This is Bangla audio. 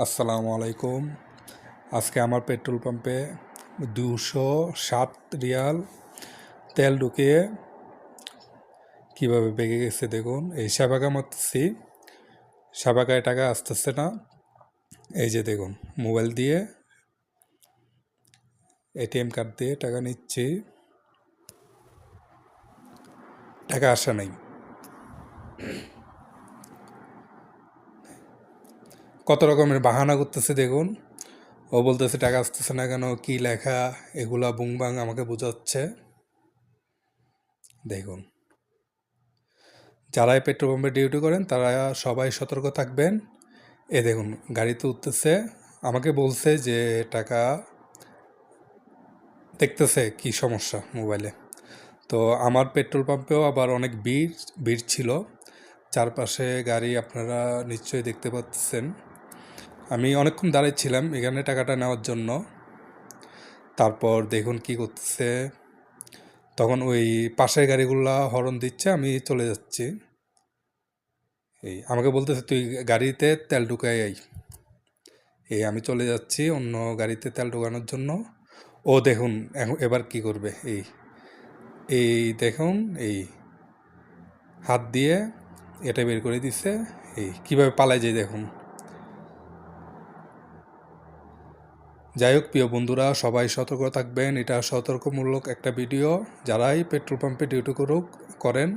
আসসালামু আলাইকুম। আজকে আমার পেট্রোল পাম্পে 207 রিয়াল তেল ঢুকিয়ে কীভাবে বেগে গেছে দেখুন। এই সাবাকা মারতেছি, সাবাকায় টাকা আসতেছে না। এই যে দেখুন, মোবাইল দিয়ে এটিএম কার্ড দিয়ে টাকা নিচ্ছি, টাকা আসা নাই। কত রকমের বাহানা করতেছে দেখুন। ও বলতেছে টাকা আসতেছে না কেন, কি লেখা, এগুলা বুংবাং আমাকে বোঝাচ্ছে। দেখুন, যারাই পেট্রোল পাম্পে ডিউটি করেন তারা সবাই সতর্ক থাকবেন। এ দেখুন, গাড়িতে উঠতেছে, আমাকে বলছে যে টাকা দেখতেছে কি সমস্যা মোবাইলে। তো আমার পেট্রোল পাম্পেও আবার অনেক ভিড় ছিল, চারপাশে গাড়ি আপনারা নিশ্চয়ই দেখতে পাচ্ছেন। আমি অনেকক্ষণ দাঁড়িয়েছিলাম এখানে টাকাটা নেওয়ার জন্য। তারপর দেখুন কি করতেছে, তখন ওই পাশের গাড়িগুলা হর্ন দিচ্ছে, আমি চলে যাচ্ছি। আমাকে বলতেছে তুই গাড়িতে তেল ঢুকাই আই। আমি চলে যাচ্ছি অন্য গাড়িতে তেল ঢোকানোর জন্য। ও দেখুন এবার কি করবে, এই দেখুন, হাত দিয়ে এটা বের করে দিচ্ছে, কিভাবে পালায় যায় দেখুন। যাই হোক, প্রিয় বন্ধুরা, সবাই সতর্ক থাকবেন। এটা সতর্কমূলক একটা ভিডিও। যারাই পেট্রোল পাম্পে ডিউটি করেন